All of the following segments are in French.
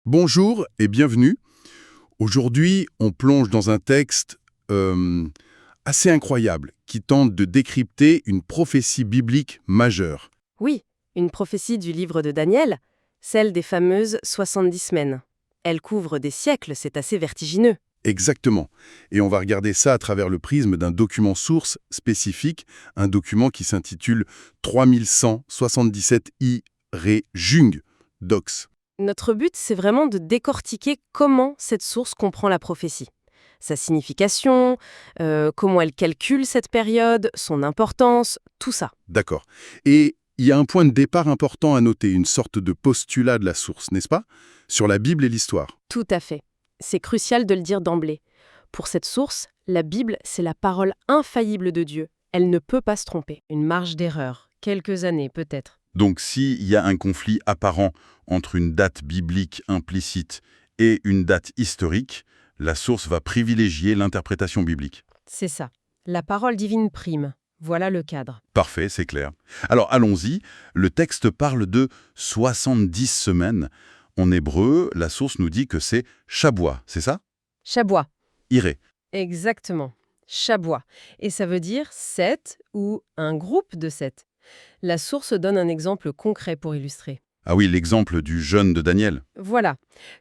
Bonjour et bienvenue. Aujourd'hui, on plonge dans un texte assez incroyable qui tente de décrypter une prophétie biblique majeure. Oui, une prophétie du livre de Daniel, celle des fameuses 70 semaines. Elle couvre des siècles, c'est assez vertigineux. Exactement. Et on va regarder ça à travers le prisme d'un document source spécifique, un document qui s'intitule 3177 I. Ré Jung Docs. Notre but, c'est vraiment de décortiquer comment cette source comprend la prophétie. Sa signification, comment elle calcule cette période, son importance, tout ça. D'accord. Et il y a un point de départ important à noter, une sorte de postulat de la source, n'est-ce pas? Sur la Bible et l'histoire. Tout à fait. C'est crucial de le dire d'emblée. Pour cette source, la Bible, c'est la parole infaillible de Dieu. Elle ne peut pas se tromper. Une marge d'erreur, quelques années peut-être. Donc s'il y a un conflit apparent entre une date biblique implicite et une date historique, la source va privilégier l'interprétation biblique. C'est ça. La parole divine prime. Voilà le cadre. Parfait, c'est clair. Alors allons-y, le texte parle de 70 semaines. En hébreu, la source nous dit que c'est Shabuah, c'est ça? Chabois. Iré. Exactement. Chabois. Et ça veut dire 7 ou un groupe de 7. La source donne un exemple concret pour illustrer. Ah oui, l'exemple du jeûne de Daniel. Voilà.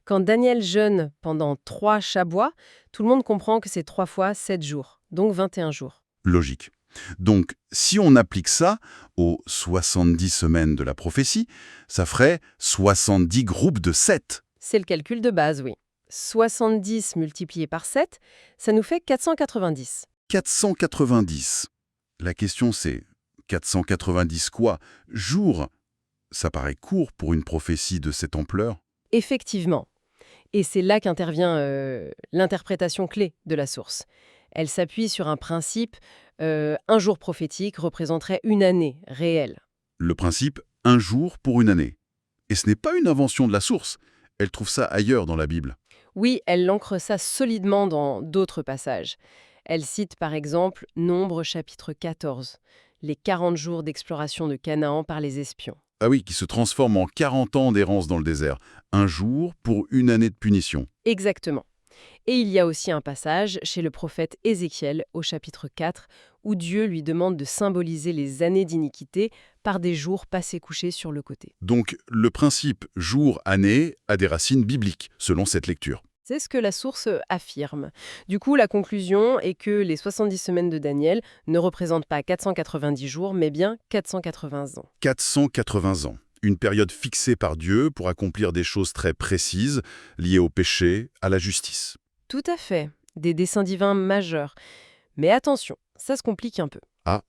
Quand Daniel jeûne pendant 3 chabois, tout le monde comprend que c'est 3 fois 7 jours, donc 21 jours. Logique. Donc, si on applique ça aux 70 semaines de la prophétie, ça ferait 70 groupes de 7. C'est le calcul de base, oui. 70 multiplié par 7, ça nous fait 490. 490. La question c'est, 490 quoi? Jours? Ça paraît court pour une prophétie de cette ampleur. Effectivement. Et c'est là qu'intervient l'interprétation clé de la source. Elle s'appuie sur un principe, un jour prophétique représenterait une année réelle. Le principe, un jour pour une année. Et ce n'est pas une invention de la source. Elle trouve ça ailleurs dans la Bible. Oui, elle ancre ça solidement dans d'autres passages. Elle cite par exemple Nombre chapitre 14, les 40 jours d'exploration de Canaan par les espions. Ah oui, qui se transforme en 40 ans d'errance dans le désert. Un jour pour une année de punition. Exactement. Et il y a aussi un passage chez le prophète Ézéchiel au chapitre 4 où Dieu lui demande de symboliser les années d'iniquité par des jours passés couchés sur le côté. Donc, le principe jour-année a des racines bibliques, selon cette lecture. C'est ce que la source affirme. Du coup, la conclusion est que les 70 semaines de Daniel ne représentent pas 490 jours, mais bien 480 ans. 480 ans. Une période fixée par Dieu pour accomplir des choses très précises, liées au péché, à la justice. Tout à fait. Des desseins divins majeurs. Mais attention, ça se complique un peu. Ah,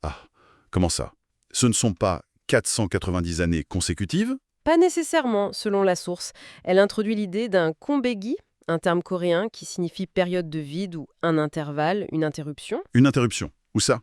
comment ça? Ce ne sont pas 490 années consécutives? Pas nécessairement, selon la source. Elle introduit l'idée d'un kombegi, un terme coréen qui signifie période de vide ou un intervalle, une interruption. Une interruption. Où ça?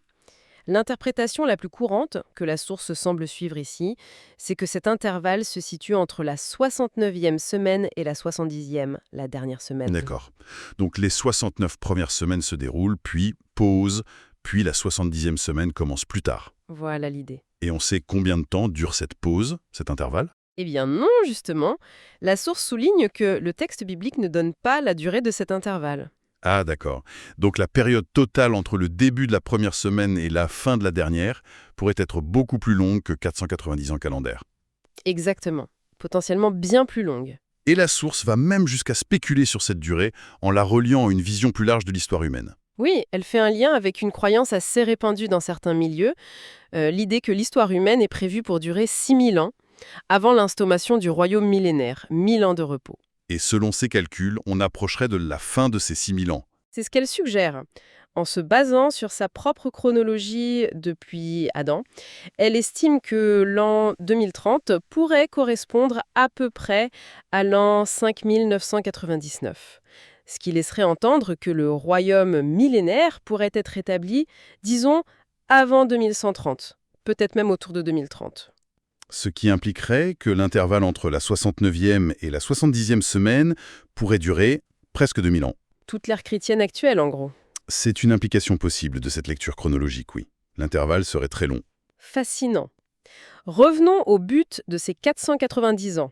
L'interprétation la plus courante, que la source semble suivre ici, c'est que cet intervalle se situe entre la 69e semaine et la 70e, la dernière semaine. D'accord. Donc les 69 premières semaines se déroulent, puis pause, puis la 70e semaine commence plus tard. Voilà l'idée. Et on sait combien de temps dure cette pause, cet intervalle? Eh bien non, justement. La source souligne que le texte biblique ne donne pas la durée de cet intervalle. Ah d'accord. Donc la période totale entre le début de la première semaine et la fin de la dernière pourrait être beaucoup plus longue que 490 ans calendaires. Exactement. Potentiellement bien plus longue. Et la source va même jusqu'à spéculer sur cette durée en la reliant à une vision plus large de l'histoire humaine. Oui, elle fait un lien avec une croyance assez répandue dans certains milieux, l'idée que l'histoire humaine est prévue pour durer 6000 ans, avant l'instauration du royaume millénaire, 1000 ans de repos. Et selon ses calculs, on approcherait de la fin de ces 6000 ans. C'est ce qu'elle suggère. En se basant sur sa propre chronologie depuis Adam, elle estime que l'an 2030 pourrait correspondre à peu près à l'an 5999. Ce qui laisserait entendre que le royaume millénaire pourrait être établi, disons, avant 2130, peut-être même autour de 2030. Ce qui impliquerait que l'intervalle entre la 69e et la 70e semaine pourrait durer presque 2000 ans. Toute l'ère chrétienne actuelle, en gros. C'est une implication possible de cette lecture chronologique, oui. L'intervalle serait très long. Fascinant. Revenons au but de ces 490 ans.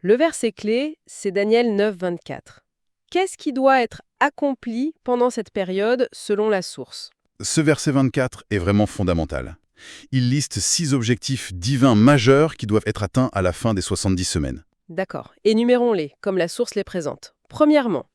Le verset clé, c'est Daniel 9, 24. Qu'est-ce qui doit être accompli pendant cette période selon la source? Ce verset 24 est vraiment fondamental. Il liste 6 objectifs divins majeurs qui doivent être atteints à la fin des 70 semaines. D'accord. Énumérons-les, comme la source les présente. Premièrement,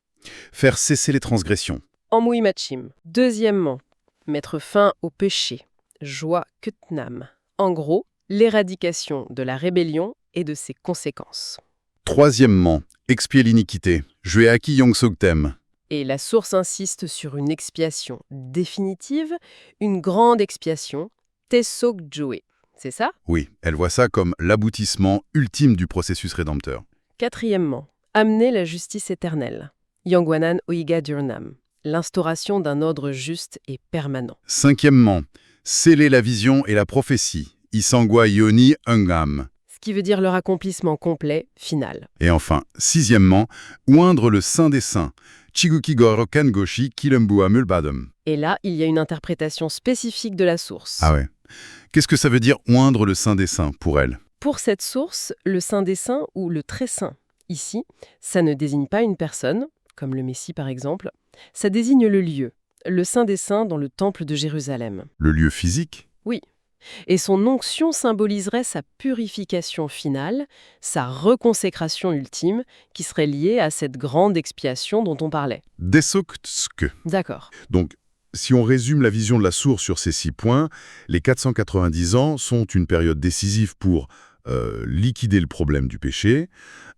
Faire cesser les transgressions. Amui Machim. Deuxièmement, mettre fin au péché. Joie Kutnam. En gros, l'éradication de la rébellion et de ses conséquences. Troisièmement, expier l'iniquité. Jue aki yongsogtem. Et la source insiste sur une expiation définitive, une grande expiation, Tesok-Joe. C'est ça? Oui, elle voit ça comme l'aboutissement ultime du processus rédempteur. Quatrièmement, amener la justice éternelle. Yangwanan Oiga Durnam. L'instauration d'un ordre juste et permanent. Cinquièmement, sceller la vision et la prophétie. Isangwa yoni ungam. Ce qui veut dire leur accomplissement complet, final. Et enfin, sixièmement, oindre le Saint des Saints. Chigukigoro kangoshi kilembua mulbadum. Et là, il y a une interprétation spécifique de la source. Ah ouais. Qu'est-ce que ça veut dire oindre le Saint des Saints pour elle? Pour cette source, le Saint des Saints ou le Très Saint, ici, ça ne désigne pas une personne, comme le Messie par exemple, ça désigne le lieu, le Saint des Saints dans le temple de Jérusalem. Le lieu physique? Oui. Et son onction symboliserait sa purification finale, sa reconsécration ultime, qui serait liée à cette grande expiation dont on parlait. Desoktske. D'accord. Donc, si on résume la vision de la source sur ces 6 points, les 490 ans sont une période décisive pour liquider le problème du péché,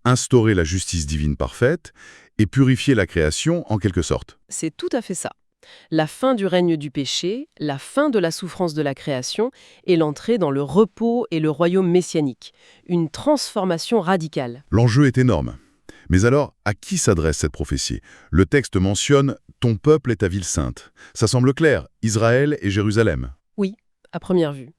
instaurer la justice divine parfaite et purifier la création en quelque sorte. C'est tout à fait ça. La fin du règne du péché, la fin de la souffrance de la création et l'entrée dans le repos et le royaume messianique. Une transformation radicale. L'enjeu est énorme. Mais alors, à qui s'adresse cette prophétie? Le texte mentionne « Ton peuple est ta ville sainte ». Ça semble clair, Israël et Jérusalem. Oui, à première vue.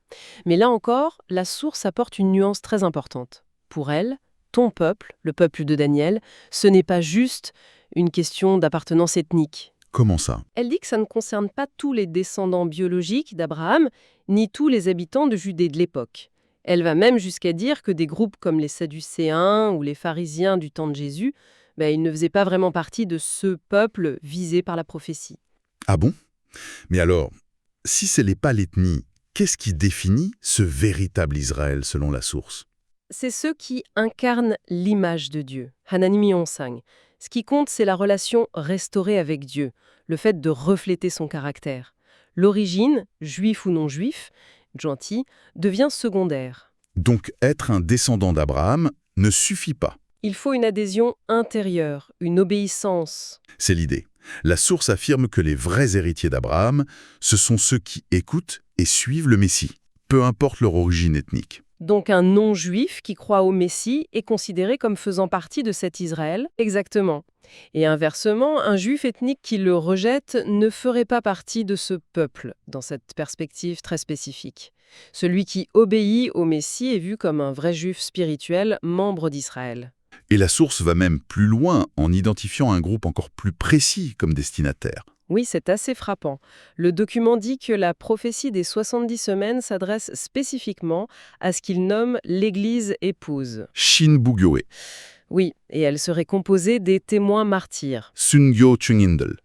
Mais là encore, la source apporte une nuance très importante. Pour elle, ton peuple, le peuple de Daniel, ce n'est pas juste une question d'appartenance ethnique. Comment ça? Elle dit que ça ne concerne pas tous les descendants biologiques d'Abraham, ni tous les habitants de Judée de l'époque. Elle va même jusqu'à dire que des groupes comme les Sadducéens ou les pharisiens du temps de Jésus, ils ne faisaient pas vraiment partie de ce peuple visé par la prophétie. Ah bon? Mais alors, si ce n'est pas l'ethnie, qu'est-ce qui définit ce véritable Israël selon la source? C'est ceux qui incarnent l'image de Dieu, Hananimi Onsang. Ce qui compte, c'est la relation restaurée avec Dieu, le fait de refléter son caractère. L'origine, juif ou non juif, gentil, devient secondaire. Donc être un descendant d'Abraham ne suffit pas. Il faut une adhésion intérieure, une obéissance. C'est l'idée. La source affirme que les vrais héritiers d'Abraham, ce sont ceux qui écoutent et suivent le Messie, peu importe leur origine ethnique. Donc un non-juif qui croit au Messie est considéré comme faisant partie de cet Israël, exactement. Et inversement, un juif ethnique qui le rejette ne ferait pas partie de ce peuple, dans cette perspective très spécifique. Celui qui obéit au Messie est vu comme un vrai juif spirituel, membre d'Israël. Et la source va même plus loin en identifiant un groupe encore plus précis comme destinataire. Oui, c'est assez frappant. Le document dit que la prophétie des 70 semaines s'adresse spécifiquement à ce qu'il nomme l'Église épouse. Shin Bugyoe, Oui, et elle serait composée des témoins martyrs. Sungyo Chungindel.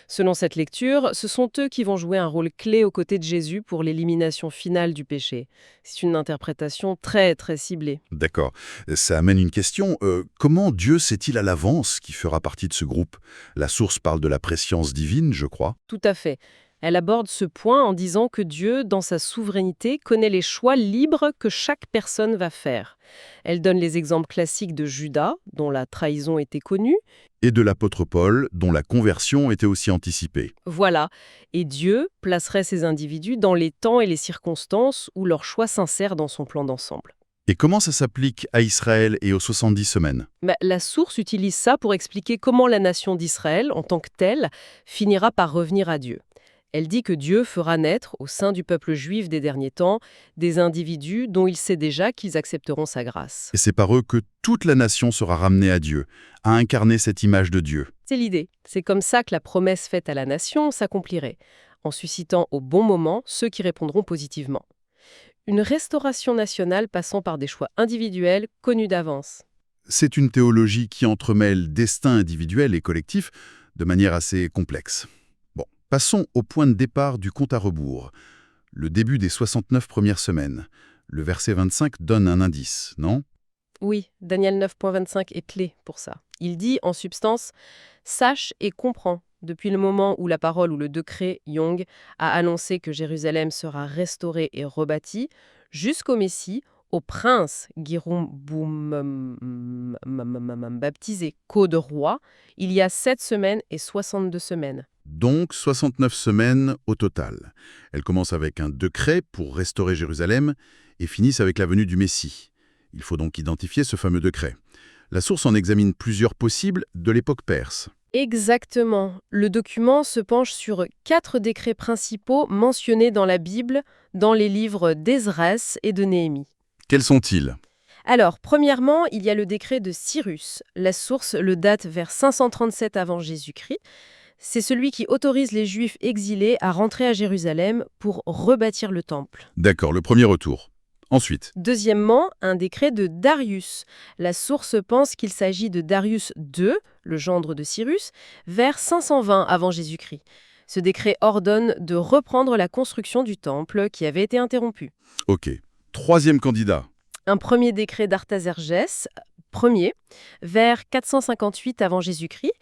Selon cette lecture, ce sont eux qui vont jouer un rôle clé aux côtés de Jésus pour l'élimination finale du péché. C'est une interprétation très, très ciblée. D'accord. Ça amène une question. Comment Dieu sait-il à l'avance qui fera partie de ce groupe? La source parle de la prescience divine, je crois. Tout à fait. Elle aborde ce point en disant que Dieu, dans sa souveraineté, connaît les choix libres que chaque personne va faire. Elle donne les exemples classiques de Judas, dont la trahison était connue. Et de l'apôtre Paul, dont la conversion était aussi anticipée. Voilà. Et Dieu placerait ces individus dans les temps et les circonstances où leur choix s'insère dans son plan d'ensemble. Et comment ça s'applique à Israël et aux 70 semaines? La source utilise ça pour expliquer comment la nation d'Israël, en tant que telle, finira par revenir à Dieu. Elle dit que Dieu fera naître, au sein du peuple juif des derniers temps, des individus dont il sait déjà qu'ils accepteront sa grâce. Et c'est par eux que toute la nation sera ramenée à Dieu, à incarner cette image de Dieu. C'est l'idée. C'est comme ça que la promesse faite à la nation s'accomplirait, en suscitant au bon moment ceux qui répondront positivement. Une restauration nationale passant par des choix individuels connus d'avance. c'est une théologie qui entremêle destin individuel et collectif de manière assez complexe. Bon, passons au point de départ du compte à rebours. Le début des 69 premières semaines. Le verset 25 donne un indice, non? Oui, Daniel 9.25 est clé pour ça. Il dit, en substance, « Sache et comprends, depuis le moment où la parole ou le décret Young a annoncé que Jérusalem sera restaurée et rebâtie, jusqu'au Messie, au prince Girum baptisé Code Roi, il y a 7 semaines et 62 semaines. » Donc 69 semaines au total. Elles commencent avec un décret pour restaurer Jérusalem et finissent avec la venue du Messie. Il faut donc identifier ce fameux décret. La source en examine plusieurs possibles de l'époque perse. Exactement. Le document se penche sur 4 décrets principaux mentionnés dans la Bible, dans les livres d'Ésdras et de Néhémie. Quels sont-ils? Alors, premièrement, il y a le décret de Cyrus. La source le date vers 537 avant Jésus-Christ. C'est celui qui autorise les Juifs exilés à rentrer à Jérusalem pour rebâtir le temple. D'accord, le premier retour. Ensuite, Deuxièmement, un décret de Darius. La source pense qu'il s'agit de Darius II, le gendre de Cyrus, vers 520 avant Jésus-Christ. Ce décret ordonne de reprendre la construction du temple qui avait été interrompue. ok. Troisième candidat. Un premier décret d'Artaxerxès, premier, vers 458 avant Jésus-Christ.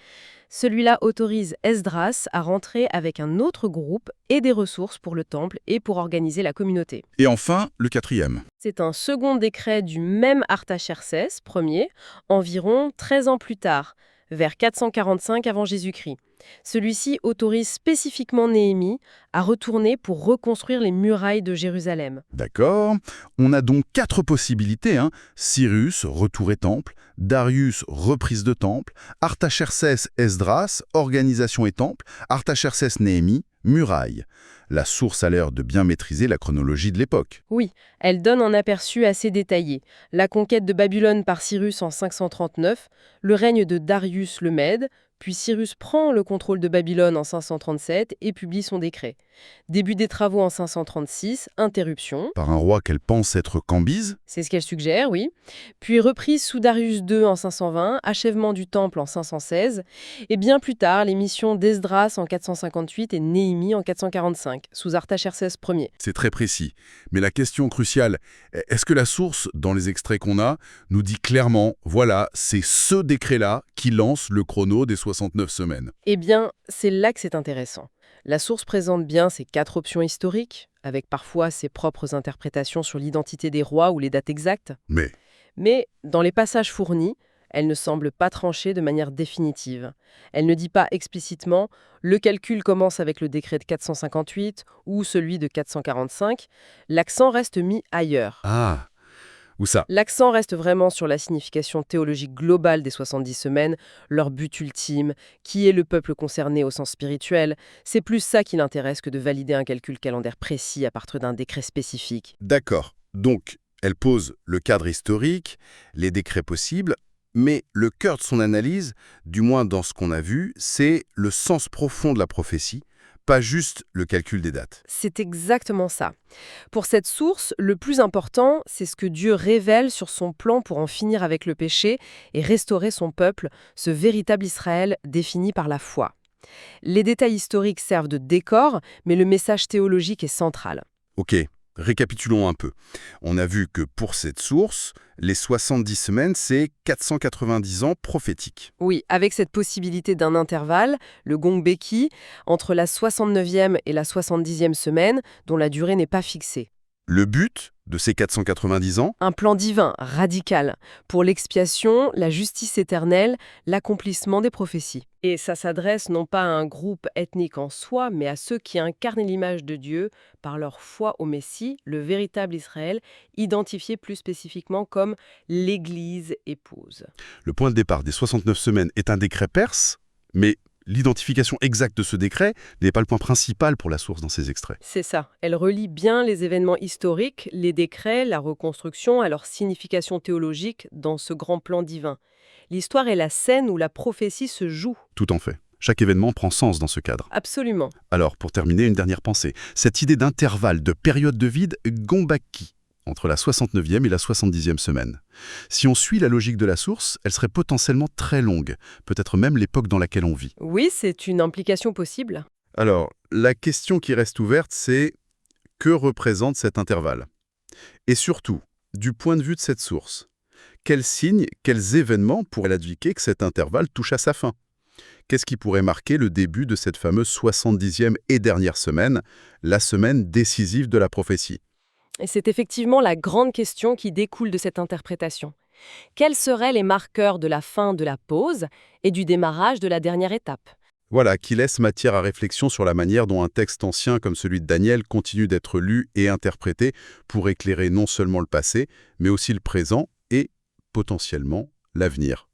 Celui-là autorise Esdras à rentrer avec un autre groupe et des ressources pour le temple et pour organiser la communauté. Et enfin, le quatrième. C'est un second décret du même Artaxerxès, premier, environ 13 ans plus tard, vers 445 avant Jésus-Christ. Celui-ci autorise spécifiquement Néhémie à retourner pour reconstruire les murailles de Jérusalem. D'accord. On a donc 4 possibilités. Cyrus, retour et temple. Darius, reprise de temple. Artaxerxès, Esdras, organisation et temple. Artaxerxès, Néhémie, murailles. La source a l'air de bien maîtriser la chronologie de l'époque. Oui, elle donne un aperçu assez détaillé. La conquête de Babylone par Cyrus en 539, le règne de Darius le Mède, puis Cyrus prend le contrôle de Babylone en 537 et publie son décret. Début des travaux en 536, interruption. Par un roi qu'elle pense être Cambyse. C'est ce qu'elle suggère, oui. Puis reprise sous Darius II en 520, achèvement du temple en 516, et bien plus tard, les missions d'Esdras en 458 et Néhémie en 445, sous Artaxerxès Ier. C'est très précis. Mais la question cruciale, est-ce que la source, dans les extraits qu'on a, nous dit clairement, voilà, c'est ce décret-là qui lance le chrono des 69 semaines? Eh bien, c'est là que c'est intéressant. La source présente bien ces 4 options historiques, avec parfois ses propres interprétations sur l'identité des rois ou les dates exactes. Mais dans les passages fournis, elle ne semble pas trancher de manière définitive. Elle ne dit pas explicitement « le calcul commence avec le décret de 458 » ou celui de 445. L'accent reste mis ailleurs. Ah, où ça? L'accent reste vraiment sur la signification théologique globale des 70 semaines, leur but ultime, qui est le peuple concerné au sens spirituel. C'est plus ça qui l'intéresse que de valider un calcul calendaire précis à partir d'un décret spécifique. D'accord. Donc, elle pose le cadre historique, les décrets possibles, mais le cœur de son analyse, du moins dans ce qu'on a vu, c'est le sens profond de la prophétie, pas juste le calcul des dates. C'est exactement ça. Pour cette source, le plus important, c'est ce que Dieu révèle sur son plan pour en finir avec le péché et restaurer son peuple, ce véritable Israël défini par la foi. Les détails historiques servent de décor, mais le message théologique est central. Ok, récapitulons un peu. On a vu que pour cette source, les 70 semaines, c'est 490 ans prophétiques. Oui, avec cette possibilité d'un intervalle, le gong Beki, entre la 69e et la 70e semaine, dont la durée n'est pas fixée. Le but de ces 490 ans? Un plan divin, radical, pour l'expiation, la justice éternelle, l'accomplissement des prophéties. Et ça s'adresse non pas à un groupe ethnique en soi, mais à ceux qui incarnent l'image de Dieu par leur foi au Messie, le véritable Israël, identifié plus spécifiquement comme l'Église épouse. Le point de départ des 69 semaines est un décret perse, mais l'identification exacte de ce décret n'est pas le point principal pour la source dans ces extraits. C'est ça. Elle relie bien les événements historiques, les décrets, la reconstruction à leur signification théologique dans ce grand plan divin. L'histoire est la scène où la prophétie se joue. Tout en fait. Chaque événement prend sens dans ce cadre. Absolument. Alors, pour terminer, une dernière pensée. Cette idée d'intervalle, de période de vide, gombaki. entre la 69e et la 70e semaine. Si on suit la logique de la source, elle serait potentiellement très longue, peut-être même l'époque dans laquelle on vit. Oui, c'est une implication possible. Alors, la question qui reste ouverte, c'est que représente cet intervalle? Et surtout, du point de vue de cette source, quels signes, quels événements pourraient indiquer que cet intervalle touche à sa fin? Qu'est-ce qui pourrait marquer le début de cette fameuse 70e et dernière semaine, la semaine décisive de la prophétie? Et c'est effectivement la grande question qui découle de cette interprétation. Quels seraient les marqueurs de la fin de la pause et du démarrage de la dernière étape? Voilà, qui laisse matière à réflexion sur la manière dont un texte ancien comme celui de Daniel continue d'être lu et interprété pour éclairer non seulement le passé, mais aussi le présent et, potentiellement, l'avenir.